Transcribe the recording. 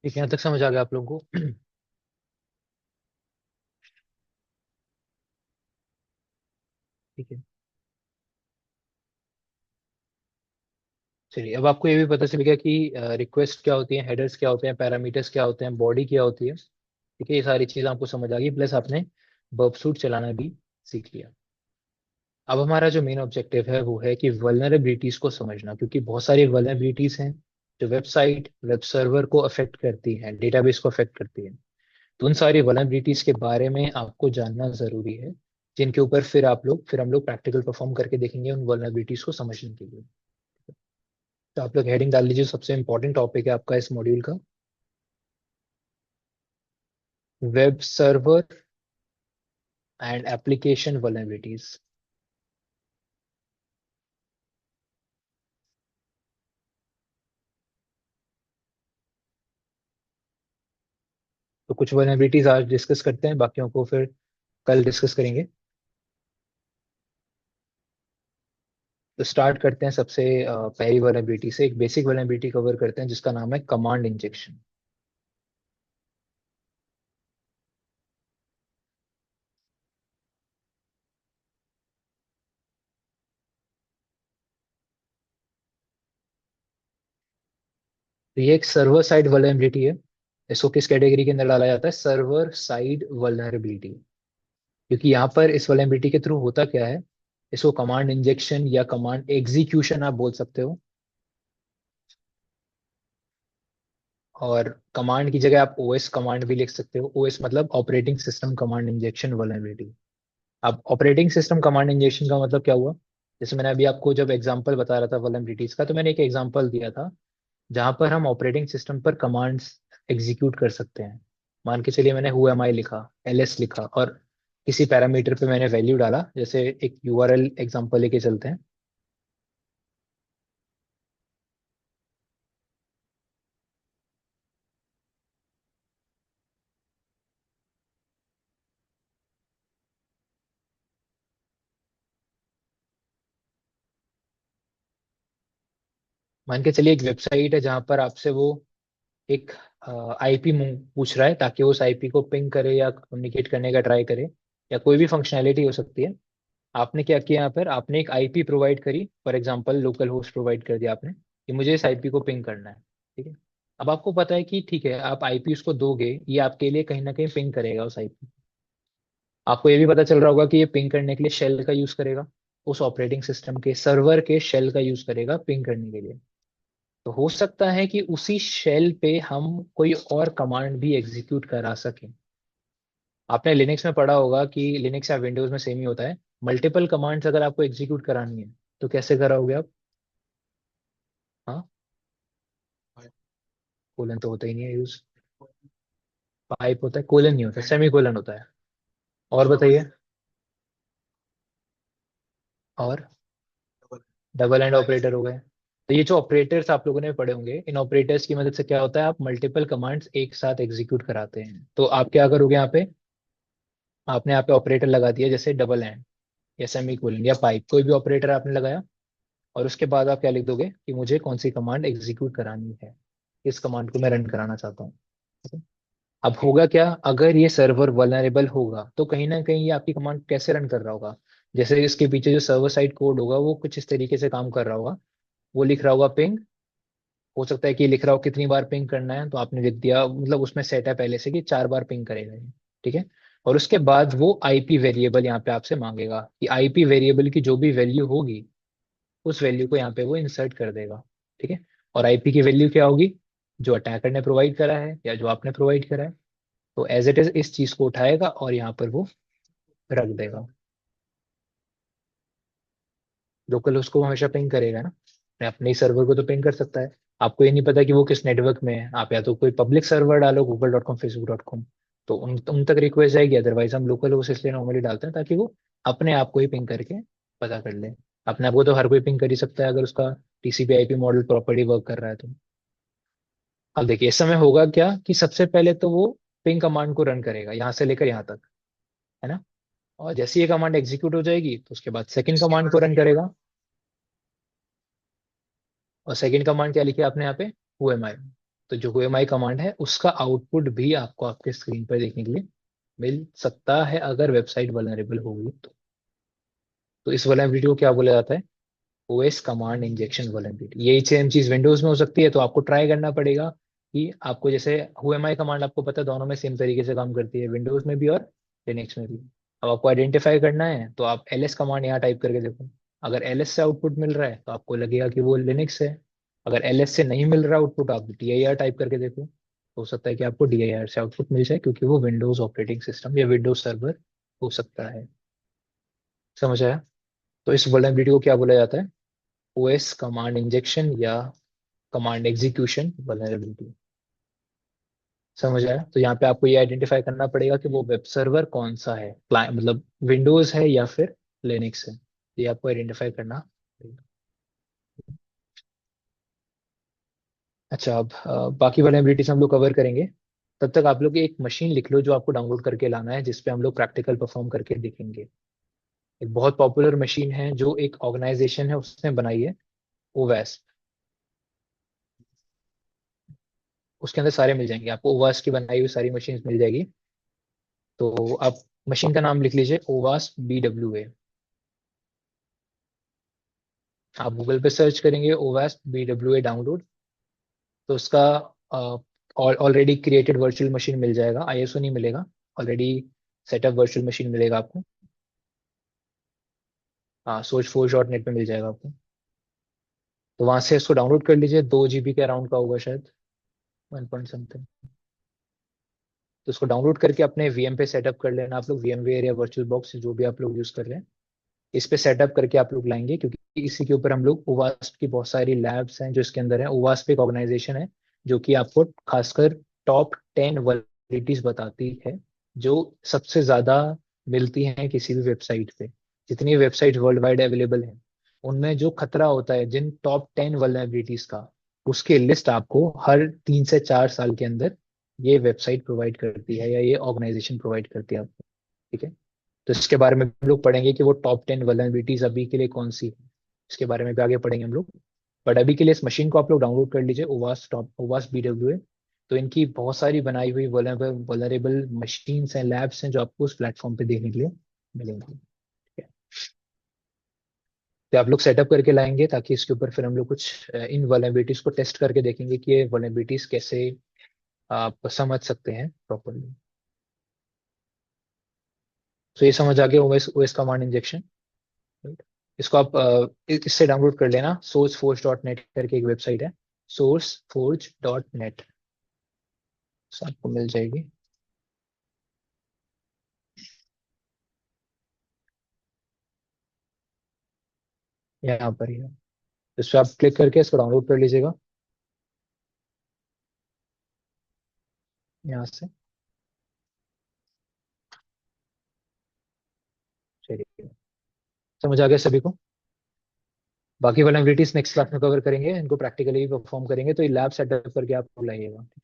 ठीक है, यहाँ तक समझ आ गया आप लोगों को? ठीक है। चलिए, अब आपको ये भी पता चल गया कि रिक्वेस्ट क्या होती है, हेडर्स क्या होते हैं, पैरामीटर्स क्या होते हैं, बॉडी क्या होती है। ठीक है, ये सारी चीजें आपको समझ आ गई, प्लस आपने बर्ब सूट चलाना भी सीख लिया। अब हमारा जो मेन ऑब्जेक्टिव है वो है कि वल्नरेबिलिटीज को समझना, क्योंकि बहुत सारी वल्नरेबिलिटीज हैं जो वेबसाइट वेब सर्वर को अफेक्ट करती हैं, डेटाबेस को अफेक्ट करती हैं। तो उन सारी वल्नरेबिलिटीज के बारे में आपको जानना जरूरी है, जिनके ऊपर फिर हम लोग प्रैक्टिकल परफॉर्म करके देखेंगे उन वल्नरेबिलिटीज को समझने के लिए। तो आप लोग हेडिंग डाल लीजिए, सबसे इंपॉर्टेंट टॉपिक है आपका इस मॉड्यूल का, web server and application vulnerabilities. तो कुछ वल्नरेबिलिटीज आज डिस्कस करते हैं, बाकियों को फिर कल डिस्कस करेंगे। तो स्टार्ट करते हैं सबसे पहली वल्नरेबिलिटी से, एक बेसिक वल्नरेबिलिटी कवर करते हैं जिसका नाम है कमांड इंजेक्शन। तो ये एक सर्वर साइड वल्नरेबिलिटी है। इसको किस कैटेगरी के अंदर डाला जाता है? Server side vulnerability. क्योंकि यहाँ पर इस वल्नरेबिलिटी के थ्रू होता क्या है, इसको कमांड इंजेक्शन या कमांड एग्जीक्यूशन आप बोल सकते हो। और कमांड की जगह आप ओएस कमांड भी लिख सकते हो। ओएस मतलब operating system command injection vulnerability. अब ऑपरेटिंग सिस्टम कमांड इंजेक्शन का मतलब क्या हुआ? जैसे मैंने अभी आपको जब एग्जांपल बता रहा था वल्नरेबिलिटीज का, तो मैंने एक एग्जांपल दिया था जहां पर हम ऑपरेटिंग सिस्टम पर कमांड्स एग्जीक्यूट कर सकते हैं। मान के चलिए मैंने हु एम आई लिखा, एलएस लिखा, और किसी पैरामीटर पे मैंने वैल्यू डाला। जैसे एक यूआरएल एग्जांपल लेके चलते हैं। मान के चलिए एक वेबसाइट है जहां पर आपसे वो एक आईपी पूछ रहा है, ताकि वो उस आईपी को पिंग करे या कम्युनिकेट करने का ट्राई करे, या कोई भी फंक्शनैलिटी हो सकती है। आपने क्या किया यहाँ पर? आपने एक आईपी प्रोवाइड करी, for example local host provide कर दिया आपने कि मुझे इस आईपी को पिंग करना है। ठीक है। अब आपको पता है कि ठीक है, आप आईपी उसको दोगे, ये आपके लिए कहीं ना कहीं पिंग करेगा उस आईपी। आपको ये भी पता चल रहा होगा कि ये पिंग करने के लिए शेल का यूज करेगा, उस ऑपरेटिंग सिस्टम के सर्वर के शेल का यूज करेगा पिंग करने के लिए। तो हो सकता है कि उसी शेल पे हम कोई और कमांड भी एग्जीक्यूट करा सकें। आपने लिनक्स में पढ़ा होगा कि लिनक्स या विंडोज में सेम ही होता है। मल्टीपल कमांड्स अगर आपको एग्जीक्यूट करानी है तो कैसे कराओगे आप? हाँ, कोलन तो होता ही नहीं है यूज। पाइप होता है, कोलन नहीं होता, सेमी कोलन होता है। और बताइए। और डबल एंड ऑपरेटर हो गए। तो ये जो ऑपरेटर्स आप लोगों ने पढ़े होंगे, इन ऑपरेटर्स की मदद से क्या होता है, आप मल्टीपल कमांड्स एक साथ एग्जीक्यूट कराते हैं। तो आप क्या करोगे यहाँ पे? आपने यहाँ पे ऑपरेटर लगा दिया, जैसे डबल एंड या सेमी कोलन या पाइप, कोई भी ऑपरेटर आपने लगाया। और उसके बाद आप क्या लिख दोगे कि मुझे कौन सी कमांड एग्जीक्यूट करानी है, इस कमांड को मैं रन कराना चाहता हूँ। ठीक है? अब होगा क्या, अगर ये सर्वर वल्नरेबल होगा तो कहीं ना कहीं ये आपकी कमांड कैसे रन कर रहा होगा? जैसे इसके पीछे जो सर्वर साइड कोड होगा वो कुछ इस तरीके से काम कर रहा होगा। वो लिख रहा होगा पिंग। हो सकता है कि लिख रहा हो कितनी बार पिंग करना है, तो आपने लिख दिया, मतलब उसमें सेट है पहले से कि 4 बार पिंग करेगा ये। ठीक है। और उसके बाद वो आईपी वेरिएबल यहाँ पे आपसे मांगेगा कि आईपी वेरिएबल की जो भी वैल्यू होगी उस वैल्यू को यहाँ पे वो इंसर्ट कर देगा। ठीक है। और आईपी की वैल्यू क्या होगी? जो अटैकर ने प्रोवाइड करा है या जो आपने प्रोवाइड करा है। तो एज इट इज इस चीज को उठाएगा और यहाँ पर वो रख देगा। लोकल उसको हमेशा पिंग करेगा ना, अपने अपने ही सर्वर को तो पिंग कर सकता है। आपको ये नहीं पता कि वो किस नेटवर्क में है, आप या तो कोई पब्लिक सर्वर डालो, google.com facebook.com, तो उन तक रिक्वेस्ट जाएगी। अदरवाइज हम लोकल होस्ट इसलिए नॉर्मली डालते हैं ताकि वो अपने आप को ही पिंग करके पता कर ले। अपने आप को तो हर कोई पिंग कर ही सकता है अगर उसका TCP IP model properly work कर रहा है तो। अब देखिए इस समय होगा क्या कि सबसे पहले तो वो पिंग कमांड को रन करेगा यहाँ से लेकर यहाँ तक, है ना। और जैसे ये कमांड एग्जीक्यूट हो जाएगी तो उसके बाद सेकंड कमांड को रन करेगा। और सेकंड कमांड क्या लिखी है आपने यहाँ पे? हु एम आई। तो जो whoami कमांड है उसका आउटपुट भी आपको आपके स्क्रीन पर देखने के लिए मिल सकता है अगर वेबसाइट वल्नरेबल होगी तो इस वल्नरेबिलिटी को क्या बोला जाता है? OS command injection vulnerability. यही सेम चीज विंडोज में हो सकती है, तो आपको ट्राई करना पड़ेगा कि आपको जैसे whoami कमांड आपको पता है दोनों में सेम तरीके से काम करती है, विंडोज में भी और लिनक्स में भी। अब आपको आइडेंटिफाई करना है तो आप एलएस कमांड यहाँ टाइप करके देखो। अगर एलएस से आउटपुट मिल रहा है तो आपको लगेगा कि वो लिनक्स है। अगर एलएस से नहीं मिल रहा आउटपुट, आप DIR टाइप करके देखो, हो सकता है कि आपको DIR से आउटपुट मिल जाए, क्योंकि वो विंडोज ऑपरेटिंग सिस्टम या विंडोज सर्वर हो सकता है। समझ आया? तो इस वल्नरेबिलिटी को क्या बोला जाता है? ओएस कमांड इंजेक्शन या कमांड एग्जीक्यूशन वल्नरेबिलिटी। समझ आया? तो यहाँ पे आपको ये आइडेंटिफाई करना पड़ेगा कि वो वेब सर्वर कौन सा है, क्लाइंट मतलब विंडोज है या फिर लिनक्स है। ये आपको आइडेंटिफाई करना पड़ेगा। अच्छा, अब बाकी वल्नरेबिलिटीज हम लोग कवर करेंगे। तब तक आप लोग एक मशीन लिख लो जो आपको डाउनलोड करके लाना है, जिसपे हम लोग प्रैक्टिकल परफॉर्म करके देखेंगे। एक बहुत पॉपुलर मशीन है जो एक ऑर्गेनाइजेशन है उसने बनाई है, ओवैस। उसके अंदर सारे मिल जाएंगे आपको, ओवास की बनाई हुई सारी मशीन मिल जाएगी। तो आप मशीन का नाम लिख लीजिए, ओवास BWA। आप गूगल पे सर्च करेंगे ओवास BWA डाउनलोड, तो उसका ऑलरेडी क्रिएटेड वर्चुअल मशीन मिल जाएगा, ISO नहीं मिलेगा। ऑलरेडी सेटअप वर्चुअल मशीन मिलेगा आपको। हाँ, सोर्स फोर्स डॉट नेट पे मिल जाएगा आपको। तो वहां से इसको डाउनलोड कर लीजिए, 2 GB के अराउंड का होगा शायद, 1 पॉइंट समथिंग। तो उसको डाउनलोड करके अपने VM पे सेटअप कर लेना आप लोग, VMware या वर्चुअल बॉक्स जो भी आप लोग यूज कर रहे हैं। इस पे सेटअप करके आप लोग लाएंगे, क्योंकि इसी के ऊपर हम लोग ओवास्प की बहुत सारी लैब्स हैं जो इसके अंदर है। ओवास्प एक ऑर्गेनाइजेशन है जो कि आपको खासकर टॉप 10 वल्नरेबिलिटीज बताती है, जो सबसे ज्यादा मिलती हैं किसी भी वेबसाइट पे। जितनी वेबसाइट वर्ल्ड वाइड अवेलेबल है उनमें जो खतरा होता है जिन टॉप 10 वल्नरेबिलिटीज का, उसकी लिस्ट आपको हर 3 से 4 साल के अंदर ये वेबसाइट प्रोवाइड करती है या ये ऑर्गेनाइजेशन प्रोवाइड करती है आपको। ठीक है? तो इसके बारे में हम लोग पढ़ेंगे कि वो टॉप 10 वल्नरेबिलिटीज अभी के लिए कौन सी है। इसके बारे में भी आगे पढ़ेंगे हम लोग। बट अभी के लिए इस मशीन को आप लोग डाउनलोड कर लीजिए, ओवास BWA। तो इनकी बहुत सारी बनाई हुई वल्नरेबल मशीन्स हैं, लैब्स हैं, जो आपको उस प्लेटफॉर्म पे देखने के लिए मिलेंगी। ठीक है? तो आप लोग सेटअप करके लाएंगे, ताकि इसके ऊपर फिर हम लोग कुछ इन वल्नरेबिलिटीज को टेस्ट करके देखेंगे कि ये वल्नरेबिलिटीज कैसे आप समझ सकते हैं प्रॉपरली। तो ये समझ आ गया OS OS command injection. Right? इसको आप इससे डाउनलोड कर लेना, sourceforge.net करके एक वेबसाइट है, sourceforge.net, आपको मिल जाएगी। यहाँ पर ही है। इस पर आप क्लिक करके इसको डाउनलोड कर लीजिएगा यहाँ से। चलिए, समझ आ गया सभी को? बाकी वाला एक्टिविटीज नेक्स्ट क्लास में कवर करेंगे, इनको प्रैक्टिकली परफॉर्म करेंगे, तो ये लैब सेटअप करके आप लाइएगा।